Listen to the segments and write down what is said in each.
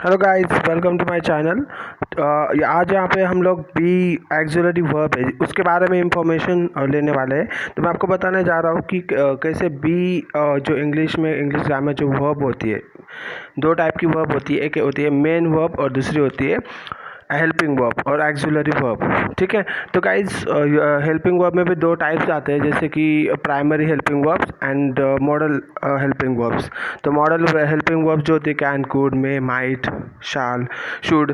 Hello guys, welcome to my channel. आज यहाँ पे हम लोग बी एक्सिलरी वर्ब है उसके बारे में इंफॉर्मेशन लेने वाले हैं। तो मैं आपको बताने जा रहा हूँ कि कैसे बी जो इंग्लिश ग्रामर जो वर्ब होती है, दो टाइप की वर्ब होती है। एक होती है मेन वर्ब और दूसरी होती है हेल्पिंग वर्ब और एक्सिलरी वर्ब। ठीक है, तो गाइस हेल्पिंग वर्ब में भी दो टाइप्स आते हैं, जैसे कि primary helping verbs and model helping verbs. तो मॉडल हेल्पिंग वर्ब जो होती है can, could, may, might, shall, should,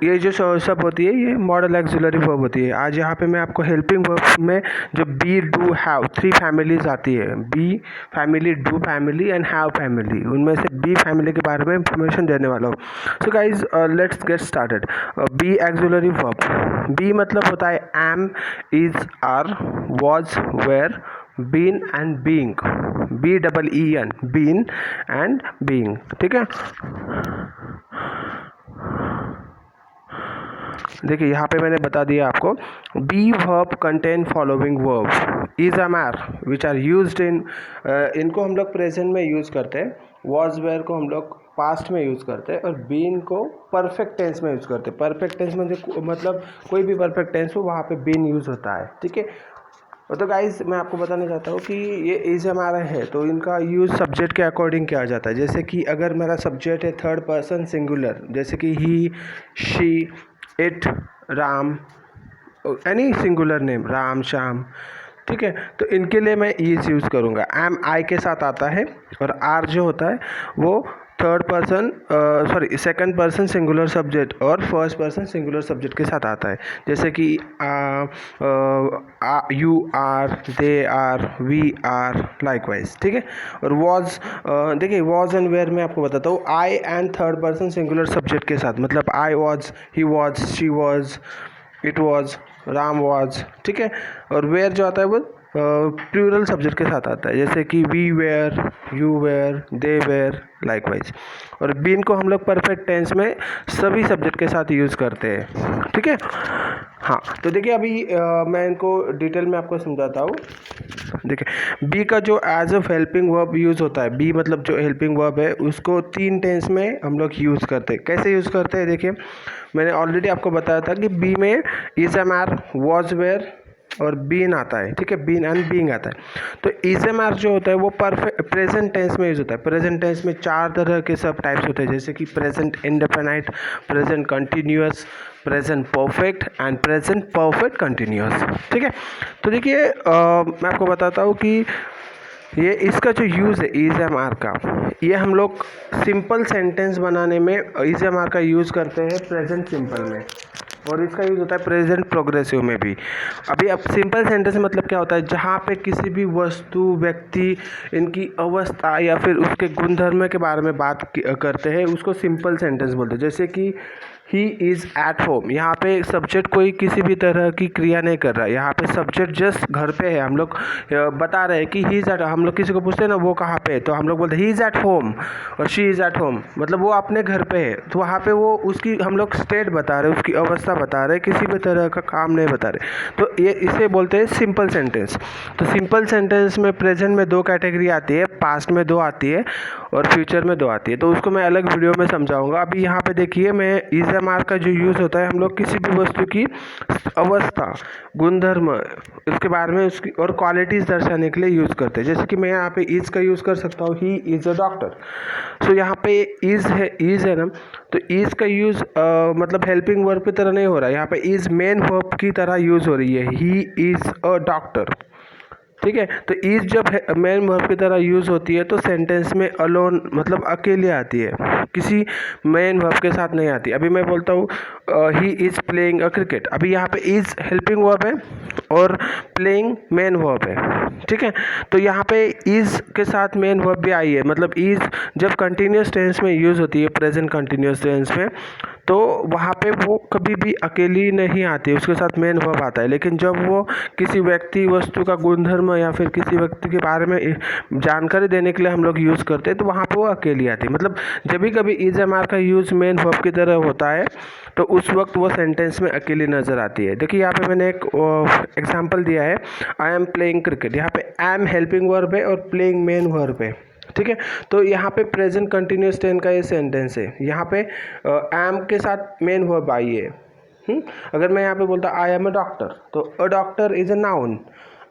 ये जो सब होती है ये मॉडल एक्सिलरी वर्ब होती है। आज यहाँ पे मैं आपको हेल्पिंग वर्ब में जो be, do, have, three families आती है, be family, do family and have family, उनमें से बी फैमिली के बारे में इंफॉर्मेशन देने वाला हूँ। So guys let's get started. Be auxiliary verb, be मतलब होता है am, is, are, was, were, been and being. Be double E N, been and being. ठीक है, देखिए यहाँ पे मैंने बता दिया आपको। Be verb contain following verb, is, am, are which are used in, इनको हम लोग प्रेजेंट में यूज़ करते हैं। वॉज, वेयर को हम लोग पास्ट में यूज़ करते हैं और बीन को परफेक्ट टेंस में यूज़ करते हैं। परफेक्ट टेंस में मतलब कोई भी परफेक्ट टेंस हो वहाँ पे बीन यूज़ होता है। ठीक है, तो गाइज मैं आपको बताना चाहता हूँ कि ये इज हमारा है तो इनका यूज़ सब्जेक्ट के अकॉर्डिंग किया जाता है। जैसे कि अगर मेरा सब्जेक्ट है थर्ड पर्सन सिंगुलर, जैसे कि he, she, it, Ram, any singular name, Ram, Shyam. ठीक है, तो इनके लिए मैं इज यूज़ करूँगा। एम आई के साथ आता है और आर जो होता है वो third person second person singular subject और फर्स्ट पर्सन सिंगुलर सब्जेक्ट के साथ आता है। जैसे कि you are, they are, we are, likewise. ठीक है, और वॉज, देखिए वॉज एंड वेयर में आपको बताता हूँ I and third person singular subject के साथ, मतलब I was, he was, she was, it was, Ram was. ठीक है, और वेयर जो आता है वो प्लूरल सब्जेक्ट के साथ आता है, जैसे कि we were, you were, they were, likewise. और बीन को हम लोग परफेक्ट टेंस में सभी सब्जेक्ट के साथ यूज़ करते हैं। ठीक है, हाँ, तो देखिए अभी मैं इनको डिटेल में आपको समझाता हूँ। देखिए बी का जो as a helping verb use होता है, बी मतलब जो हेल्पिंग वर्ब है उसको तीन टेंस में हम लोग यूज़ करते हैं। कैसे यूज़ करते हैं, देखिए मैंने ऑलरेडी आपको बताया था कि बी में is, am, are, was, were और बीन आता है। ठीक है, बीन एंड बीइंग आता है। तो इज, एम, आर जो होता है वो परफेक्ट प्रेजेंट टेंस में यूज होता है। प्रेजेंट टेंस में चार तरह के सब टाइप्स होते हैं, जैसे कि present indefinite, present continuous, present perfect and present perfect continuous. ठीक है, तो देखिए मैं आपको बताता हूँ कि ये इसका जो यूज़ है इज, एम, आर का, ये हम लोग सिंपल सेंटेंस बनाने में इज, एम, आर का यूज़ करते हैं प्रेजेंट सिंपल में, और इसका यूज़ होता है प्रेजेंट प्रोग्रेसिव में भी। अभी अब सिंपल सेंटेंस मतलब क्या होता है, जहाँ पे किसी भी वस्तु, व्यक्ति, इनकी अवस्था या फिर उसके गुणधर्म के बारे में बात करते हैं, उसको सिंपल सेंटेंस बोलते हैं। जैसे कि ही इज़ एट होम, यहाँ पे सब्जेक्ट कोई किसी भी तरह की क्रिया नहीं कर रहा है, यहाँ पे सब्जेक्ट जस्ट घर पे है। हम लोग बता रहे हैं कि ही इज़ एट, हम लोग किसी को पूछते हैं ना वो कहाँ पे है, तो हम लोग बोलते हैं ही इज़ एट होम और शी इज़ एट होम, मतलब वो अपने घर पे है। तो वहाँ पे वो उसकी हम लोग स्टेट बता रहे हैं, उसकी अवस्था बता रहे हैं, किसी भी तरह का काम नहीं बता रहे। तो ये इसे बोलते हैं सिंपल सेंटेंस। तो सिंपल सेंटेंस में प्रेजेंट में दो कैटेगरी आती है, पास्ट में दो आती है और फ्यूचर में दो आती है। तो उसको मैं अलग वीडियो में समझाऊंगा। अभी यहाँ पे देखिए मैं इज, एम, आर का जो यूज़ होता है, हम लोग किसी भी वस्तु की अवस्था, गुणधर्म, इसके बारे में उसकी और क्वालिटीज़ दर्शाने के लिए यूज़ करते हैं। जैसे कि मैं यहाँ पे इज़ का यूज़ कर सकता हूँ, ही इज़ अ डॉक्टर। सो यहाँ पे इज़ है ना, तो इज़ का यूज़ मतलब हेल्पिंग वर्ब की तरह नहीं हो रहा है, यहाँ पे इज़ मेन वर्ब की तरह यूज़ हो रही है, ही इज़ अ डॉक्टर। ठीक है, तो इज जब मेन वर्ब की तरह यूज़ होती है तो सेंटेंस में अलोन मतलब अकेले आती है, किसी मेन वर्ब के साथ नहीं आती। अभी मैं बोलता हूँ he is playing a cricket, अभी यहाँ पे इज़ हेल्पिंग वर्ब है और प्लेइंग मेन वर्ब है। ठीक है, तो यहाँ पे इज़ के साथ मेन वर्ब भी आई है, मतलब इज़ जब कंटिन्यूस टेंस में यूज़ होती है, प्रेजेंट कंटिन्यूस टेंस में, तो वहाँ पे वो कभी भी अकेली नहीं आती, उसके साथ मेन वर्ब आता है। लेकिन जब वो किसी व्यक्ति, वस्तु का गुणधर्म या फिर किसी व्यक्ति के बारे में जानकारी देने के लिए हम लोग यूज़ करते हैं, तो वहाँ पे वो अकेली आती है। मतलब जब भी कभी इज, एम, आर का यूज़ मेन वर्ब की तरह होता है तो उस वक्त वो सेंटेंस में अकेली नज़र आती है। देखिए यहाँ पे मैंने एक एग्जाम्पल दिया है, आई एम प्लेइंग क्रिकेट, यहाँ पे एम हेल्पिंग वर्ब है और प्लेइंग मेन वर्ब है। ठीक है। तो यहाँ पे प्रेजेंट कंटिन्यूस टेंस का ये सेंटेंस है। यहाँ पे एम के साथ मेन वर्ब आई है। अगर मैं यहाँ पे बोलता आई एम अ डॉक्टर, तो a doctor is a noun,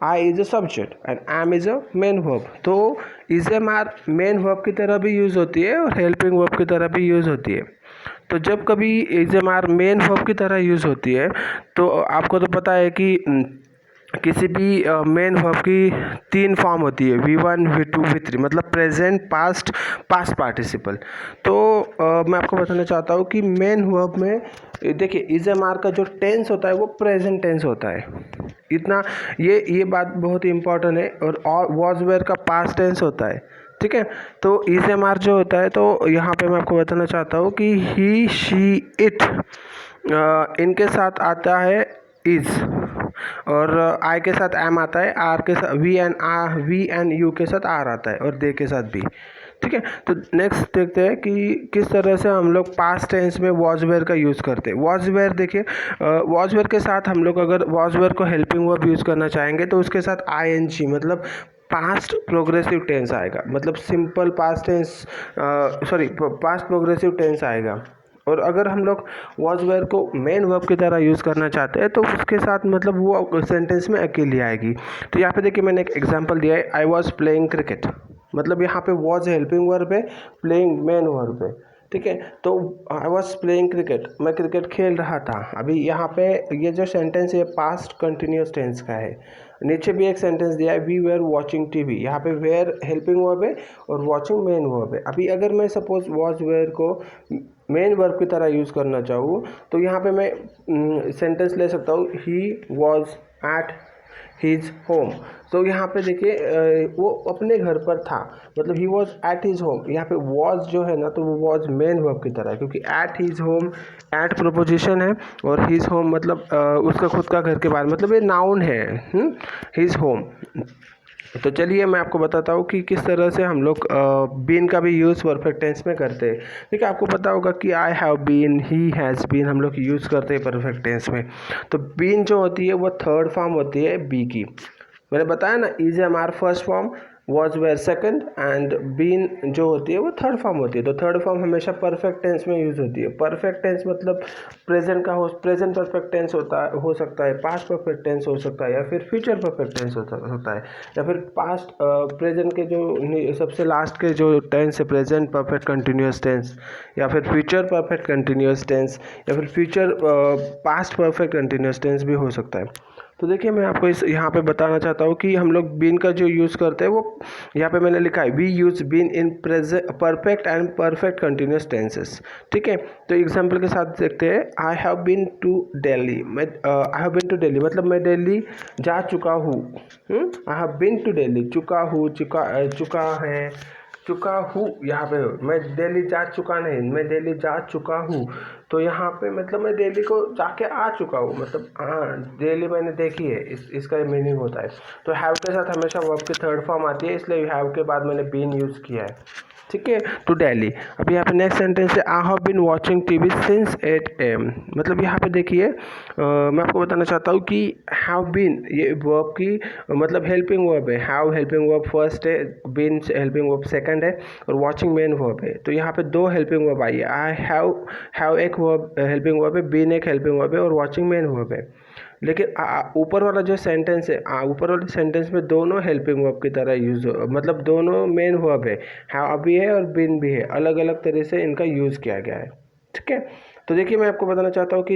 I is a subject and am is a main verb. तो is am are main verb की तरह भी यूज़ होती है और हेल्पिंग वर्ब की तरह भी यूज़ होती है। तो जब कभी is am are main verb की तरह यूज़ होती है तो आपको तो पता है कि किसी भी मेन वर्ब की 3 फॉर्म होती है, V1 V2 V3, मतलब प्रेजेंट, पास्ट, पास्ट पार्टिसिपल। तो मैं आपको बताना चाहता हूँ कि मेन वर्ब में देखिए इज एम आर का जो टेंस होता है वो प्रेजेंट टेंस होता है। इतना ये बात बहुत ही इंपॉर्टेंट है। और वॉज वेयर का पास्ट टेंस होता है। ठीक है। तो इज एम आर जो होता है, तो यहाँ पे मैं आपको बताना चाहता हूँ कि ही शी इट इनके साथ आता है इज, और आई के साथ एम आता है, आर के साथ वी एंड यू के साथ आर आता है, और दे के साथ भी। ठीक है। तो नेक्स्ट देखते हैं कि किस तरह से हम लोग पास्ट टेंस में वॉज वेयर का यूज़ करते हैं। वॉज वेयर देखिए, वॉज वेयर के साथ हम लोग अगर वॉज वेयर को हेल्पिंग वर्ब यूज़ करना चाहेंगे तो उसके साथ आईएनजी मतलब पास्ट प्रोग्रेसिव टेंस आएगा, मतलब simple past tense, sorry past progressive tense आएगा। और अगर हम लोग वॉज वेयर को मेन वर्ब की तरह यूज़ करना चाहते हैं तो उसके साथ मतलब वो सेंटेंस में अकेली आएगी। तो यहाँ पे देखिए मैंने एक एग्जांपल दिया है, आई वॉज प्लेइंग क्रिकेट, मतलब यहाँ पे वॉज हेल्पिंग वर्ब है, प्लेइंग मेन वर्ब है। ठीक है। तो आई वॉज प्लेइंग क्रिकेट, मैं क्रिकेट खेल रहा था। अभी यहाँ पे ये जो सेंटेंस है पास्ट कंटिन्यूस टेंस का है। नीचे भी एक सेंटेंस दिया है, वी वेयर वॉचिंग टीवी, यहाँ पे वेयर हेल्पिंग वर्ब है और वॉचिंग मेन वर्ब है। अभी अगर मैं सपोज वॉज वेयर को मेन वर्ब की तरह यूज़ करना चाहूँ तो यहाँ पे मैं सेंटेंस ले सकता हूँ, he was at his home. तो यहाँ पे देखिए वो अपने घर पर था, मतलब he was at his home. यहाँ पे वॉज जो है ना, तो वो वॉज मेन वर्ब की तरह है, क्योंकि at his home, at preposition है और हिज होम मतलब उसका खुद का घर के बारे, मतलब ये नाउन है हिज होम। तो चलिए मैं आपको बताता हूँ कि किस तरह से हम लोग बीन का भी यूज़ परफेक्ट टेंस में करते हैं। ठीक है। आपको पता होगा कि I have been, he has been हम लोग यूज़ करते हैं परफेक्ट टेंस में। तो बीन जो होती है वो थर्ड फॉर्म होती है बी की। मैंने बताया ना, इज हमारा first form, was were second and been जो होती है वो थर्ड फॉर्म होती है। तो थर्ड फॉर्म हमेशा परफेक्ट टेंस में यूज़ होती है। परफेक्ट टेंस मतलब प्रेजेंट का प्रेजेंट परफेक्ट टेंस हो सकता है, पास्ट परफेक्ट टेंस हो सकता है, या फिर फ्यूचर परफेक्ट टेंस होता है, या फिर पास्ट प्रेजेंट के जो सबसे लास्ट के जो टेंस है प्रेजेंट परफेक्ट कंटिन्यूस टेंस, या फिर फ्यूचर परफेक्ट कंटिन्यूस टेंस, या फिर future past perfect continuous tense भी हो सकता है। तो देखिए मैं आपको इस यहाँ पे बताना चाहता हूँ कि हम लोग बीन का जो यूज़ करते हैं वो यहाँ पे मैंने लिखा है, we use been in present perfect and perfect continuous tenses. ठीक है। तो एग्जांपल के साथ देखते हैं, I have been to Delhi, मैं I have been to Delhi मतलब मैं दिल्ली जा चुका हूँ। I have been to Delhi, चुका हूँ, चुका है, चुका हूँ। यहाँ पे मैं दिल्ली जा चुका नहीं, मैं दिल्ली जा चुका हूँ। तो यहाँ पे मतलब मैं दिल्ली को जाके आ चुका हूँ, मतलब हाँ दिल्ली मैंने देखी है, इसका मीनिंग होता है। तो हैव के साथ हमेशा वर्ब की थर्ड फॉर्म आती है, इसलिए हैव के बाद मैंने बीन यूज़ किया है। ठीक है। टू दिल्ली। अभी यहाँ पे नेक्स्ट सेंटेंस है, I have been watching TV since 8 AM, मतलब यहाँ पे देखिए मैं आपको बताना चाहता हूँ कि हैव बीन ये वर्ब की मतलब हेल्पिंग वर्ब है। हैव हेल्पिंग वर्ब फर्स्ट है, बीन हेल्पिंग वर्ब सेकंड है, और वॉचिंग मेन वर्ब है। तो यहाँ पे दो हेल्पिंग वर्ब आई है। आई हैव एक वर्ब हेल्पिंग वर्ब है, बीन एक हेल्पिंग वर्ब है, और वॉचिंग मेन वर्ब है। लेकिन ऊपर वाला जो सेंटेंस है, ऊपर वाले सेंटेंस में दोनों हेल्पिंग वर्ब की तरह यूज हो, मतलब दोनों मेन वर्ब है, हैव भी है और बीन भी है, अलग अलग तरह से इनका यूज़ किया गया है। ठीक है। तो देखिए मैं आपको बताना चाहता हूँ कि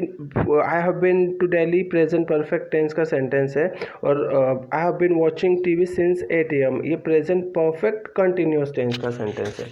I have been to Delhi present perfect tense का सेंटेंस है, और I have been watching TV since 8 AM ये प्रेजेंट परफेक्ट कंटिन्यूस टेंस का सेंटेंस है।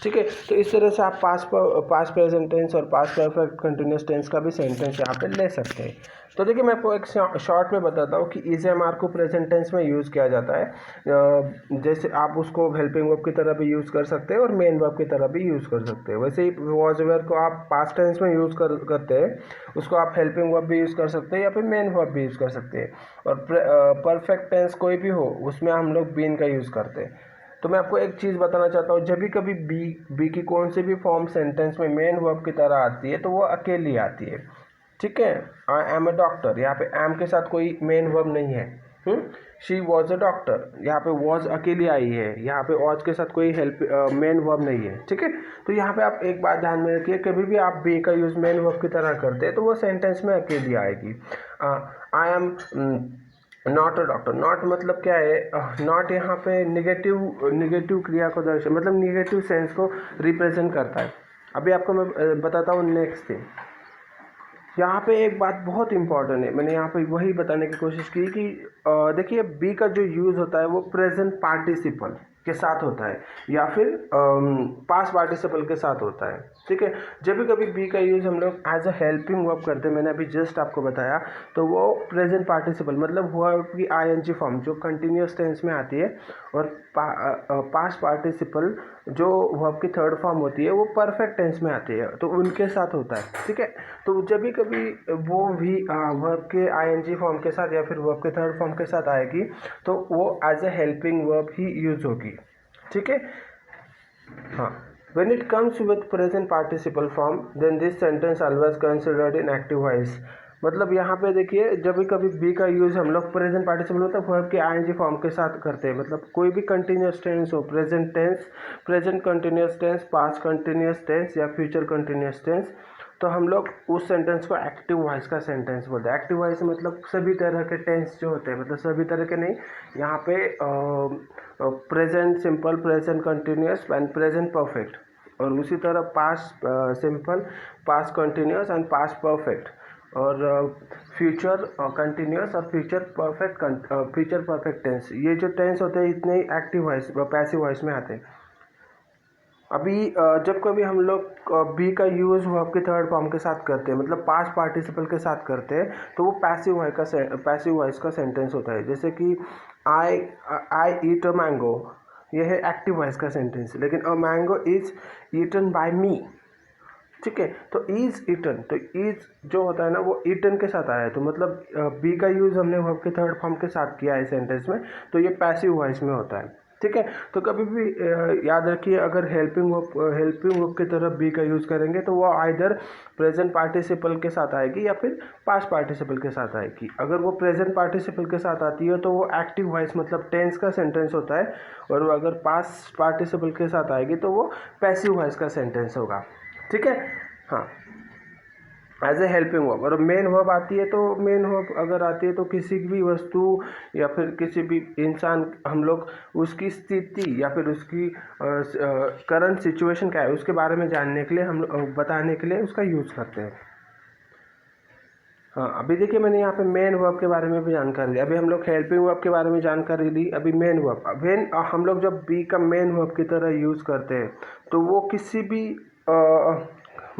ठीक है। तो इस तरह से आप पास्ट प्रेजेंट टेंस और पास्ट परफेक्ट कंटिन्यूस टेंस का भी सेंटेंस यहाँ पे ले सकते हैं। तो देखिए मैं आपको एक शॉर्ट में बताता हूँ कि इज एम आर को प्रेजेंट टेंस में यूज़ किया जाता है। जैसे आप उसको हेल्पिंग वर्ब की तरह भी यूज़ कर सकते हैं और मेन वर्ब की तरह भी यूज़ कर सकते हैं। वैसे ही वॉज वेयर को आप पास्ट टेंस में यूज़ करते हैं, उसको आप हेल्पिंग वर्ब भी यूज़ कर सकते हैं या फिर मेन वर्ब भी यूज़ कर सकते हैं। और परफेक्ट टेंस कोई भी हो उसमें हम लोग बीन का यूज़ करते हैं। तो मैं आपको एक चीज़ बताना चाहता हूँ, जब भी कभी बी की कौन सी भी फॉर्म सेंटेंस में मेन वर्ब की तरह आती है तो वो अकेली आती है। ठीक है। आई एम ए डॉक्टर, यहाँ पे एम के साथ कोई मेन वर्ब नहीं है। शी वॉज अ डॉक्टर, यहाँ पे वॉज अकेली आई है, यहाँ पे वॉज के साथ कोई हेल्प मेन वर्ब नहीं है, ठीक है। तो यहाँ पे आप एक बात ध्यान में रखिए, कभी भी आप बी का यूज़ मेन वर्ब की तरह करते हैं तो वो सेंटेंस में अकेली आएगी। I am not a doctor, not मतलब क्या है, नॉट यहाँ पे निगेटिव क्रिया को दर्शा, मतलब निगेटिव सेंस को रिप्रेजेंट करता है। अभी आपको मैं बताता हूँ नेक्स्ट थिंग। यहाँ पे एक बात बहुत इंपॉर्टेंट है, मैंने यहाँ पे वही बताने की कोशिश की कि देखिए बी का जो यूज़ होता है वो प्रेजेंट पार्टिसिपल के साथ होता है या फिर पास्ट पार्टिसिपल के साथ होता है, ठीक है। जब भी कभी बी का यूज़ हम लोग एज अ हेल्पिंग वर्ब करते हैं, मैंने अभी जस्ट आपको बताया, तो वो प्रेजेंट पार्टिसिपल मतलब वर्ब की आईएनजी फॉर्म जो कंटिन्यूस टेंस में आती है, और पास्ट पार्टिसिपल जो वर्ब की थर्ड फॉर्म होती है वो परफेक्ट टेंस में आती है, तो उनके साथ होता है, ठीक है। तो जब भी कभी वो भी वर्ब के आईएनजी फॉर्म के साथ या फिर वर्ब के थर्ड फॉर्म के साथ आएगी तो वो एज अ हेल्पिंग वर्ब ही यूज होगी, ठीक है। हाँ, when it comes with present participle form then this sentence always considered in active voice। मतलब यहाँ पे देखिए जब भी कभी बी का यूज़ हम लोग प्रेजेंट पार्टिसिपल होता है वर्ब के आईएनजी फॉर्म के साथ करते हैं, मतलब कोई भी कंटिन्यूस टेंस हो, present tense, present continuous tense, past continuous tense या फ्यूचर कंटिन्यूस टेंस, तो हम लोग उस सेंटेंस को एक्टिव वॉइस का सेंटेंस बोलते हैं। एक्टिव वॉइस मतलब सभी तरह के टेंस जो होते हैं, मतलब सभी तरह के नहीं, यहाँ पे present simple, present continuous and present perfect, और उसी तरह past simple, past continuous and past perfect, और फ्यूचर कंटिन्यूस और फ्यूचर परफेक्ट टेंस, ये जो टेंस होते हैं इतने ही एक्टिव वॉइस पैसिव वॉइस में आते हैं। अभी जब कभी हम लोग बी का यूज़ वर्ब के थर्ड फॉर्म के साथ करते हैं, मतलब पास्ट पार्टिसिपल के साथ करते हैं, तो वो पैसिव वॉइस का सेंटेंस होता है। जैसे कि आई ईट अ मैंगो, ये है एक्टिव वॉइस का सेंटेंस, लेकिन a mango is eaten by me, ठीक है। तो इज ईटन, तो इज जो होता है ना वो ईटन के साथ आया है, तो मतलब बी का यूज़ हमने वर्ब के थर्ड फॉर्म के साथ किया है सेंटेंस में, तो ये पैसिव वॉइस में होता है, ठीक है। तो कभी भी याद रखिए, अगर हेल्पिंग वर्ब की तरफ बी का यूज़ करेंगे तो वो आइदर प्रेजेंट पार्टिसिपल के साथ आएगी या फिर पास्ट पार्टिसिपल के साथ आएगी। अगर वो प्रेजेंट पार्टिसिपल के साथ आती है तो वो एक्टिव वॉइस मतलब टेंस का सेंटेंस होता है, और वो अगर पास्ट पार्टिसिपल के साथ आएगी तो वो पैसिव वॉइस का सेंटेंस होगा, ठीक है। हाँ, एज ए हेल्पिंग वर्ब। और मेन वर्ब आती है तो मेन वर्ब अगर आती है तो किसी भी वस्तु या फिर किसी भी इंसान, हम लोग उसकी स्थिति या फिर उसकी करंट सिचुएशन क्या है उसके बारे में जानने के लिए, हम बताने के लिए उसका यूज़ करते हैं। हाँ, अभी देखिए मैंने यहाँ पे मेन वर्ब के बारे में भी जानकारी दी, अभी हम लोग हेल्पिंग वर्ब के बारे में जानकारी ली, अभी मेन वर्ब। वेन हम लोग जब बी का मेन वर्ब की तरह यूज़ करते हैं तो वो किसी भी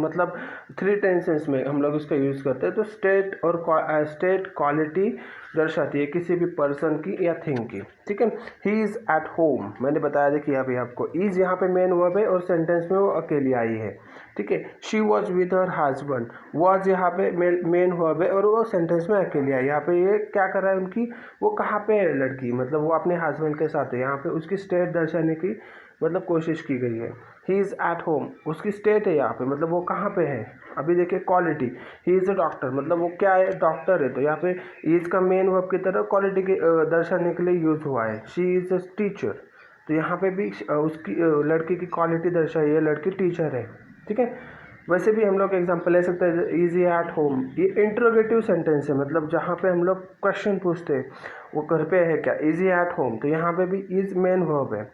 मतलब थ्री टेंसेस में हम लोग उसका यूज़ करते हैं, तो स्टेट क्वालिटी दर्शाती है किसी भी पर्सन की या थिंग की, ठीक है। ही इज़ एट होम, मैंने बताया देखिए अभी आपको, इज़ यहाँ पे मेन वर्ब है और सेंटेंस में वो अकेली आई है, ठीक है। She was with her husband, was यहाँ पे मेन वर्ब है और वो सेंटेंस में अकेली आई। यहाँ पे ये क्या कर रहा है उनकी, वो कहाँ पे है लड़की, मतलब वो अपने हस्बैंड के साथ है, यहाँ पे उसकी स्टेट दर्शाने की मतलब कोशिश की गई है। ही इज़ एट होम, उसकी स्टेट है यहाँ पे, मतलब वो कहाँ पे है। अभी देखिए quality, he is a doctor, मतलब वो क्या है, डॉक्टर है, तो यहाँ पे इज़ का मेन वर्ब की तरह क्वालिटी के दर्शाने के लिए यूज़ हुआ है। शी इज़ अ टीचर, तो यहाँ पे भी उसकी लड़की की क्वालिटी दर्शाई है, लड़की टीचर है, ठीक है। वैसे भी हम लोग एग्जांपल ले सकते हैं, इज़ ही एट होम, ये इंट्रोगेटिव सेंटेंस है, मतलब जहाँ पे हम लोग क्वेश्चन पूछते हैं वो घर पे है क्या, इज़ ही एट होम, तो यहाँ पे भी इज़ मेन वर्ब है।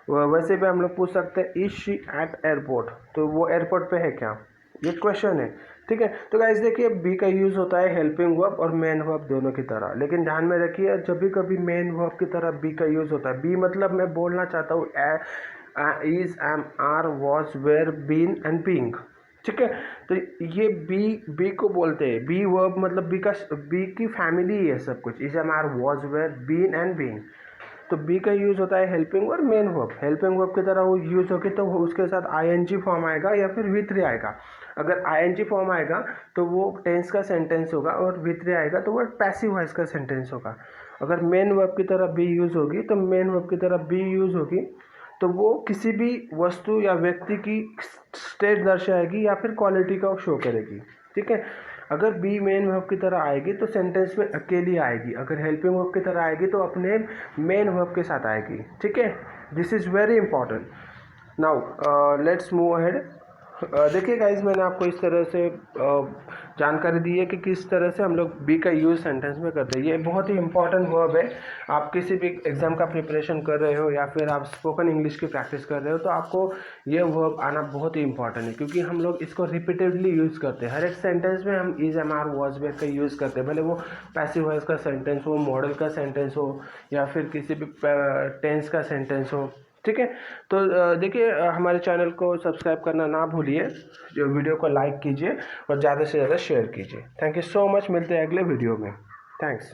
वैसे भी हम लोग पूछ सकते हैं इज शी एट एयरपोर्ट, तो वो एयरपोर्ट पे है क्या, ये क्वेश्चन है, ठीक है। तो गाइस देखिए बी का यूज़ होता है हेल्पिंग वर्ब और मेन वर्ब दोनों की तरह, लेकिन ध्यान में रखिए जब भी कभी मेन वर्ब की तरह बी का यूज़ होता है, बी मतलब मैं बोलना चाहता हूँ is, am, are, was, were, been and being, ठीक है। तो ये बी को बोलते हैं, बी वर्ब मतलब बी की फैमिली है सब कुछ, is, am, are, was, were, been and being. तो बी का यूज़ होता है हेल्पिंग और मेन वर्ब, हेल्पिंग वर्ब की तरह वो यूज़ होगी तो उसके साथ आईएनजी फॉर्म आएगा या फिर V3 आएगा। अगर आईएनजी फॉर्म आएगा तो वो टेंस का सेंटेंस होगा, और V3 आएगा तो वो पैसिव वॉइस का सेंटेंस होगा। अगर मेन वर्ब की तरह बी यूज़ होगी तो मेन वर्ब की तरह बी यूज़ होगी तो वो किसी भी वस्तु या व्यक्ति की स्टेट दर्शाएगी या फिर क्वालिटी का शो करेगी, ठीक है। अगर बी मेन वर्ब की तरह आएगी तो सेंटेंस में अकेली आएगी, अगर हेल्पिंग वर्ब की तरह आएगी तो अपने मेन वर्ब के साथ आएगी, ठीक है। This is very important. Now let's move ahead. देखिए गाइज, मैंने आपको इस तरह से जानकारी दी है कि किस तरह से हम लोग बी का यूज़ सेंटेंस में करते हैं। ये बहुत ही इंपॉर्टेंट वर्ब है। आप किसी भी एग्जाम का प्रिपरेशन कर रहे हो या फिर आप स्पोकन इंग्लिश की प्रैक्टिस कर रहे हो तो आपको ये वर्ब आना बहुत ही इंपॉर्टेंट है, क्योंकि हम लोग इसको रिपीटेडली यूज़ करते हैं। हर एक सेंटेंस में हम is, am, are, was, were का यूज़ करते हैं, भले वो पैसिव वॉइस का सेंटेंस हो, मॉडल का सेंटेंस हो या फिर किसी भी टेंस का सेंटेंस हो, ठीक है। तो देखिए, हमारे चैनल को सब्सक्राइब करना ना भूलिए, जो वीडियो को लाइक कीजिए और ज़्यादा से ज़्यादा शेयर कीजिए। Thank you so much. मिलते हैं अगले वीडियो में। थैंक्स।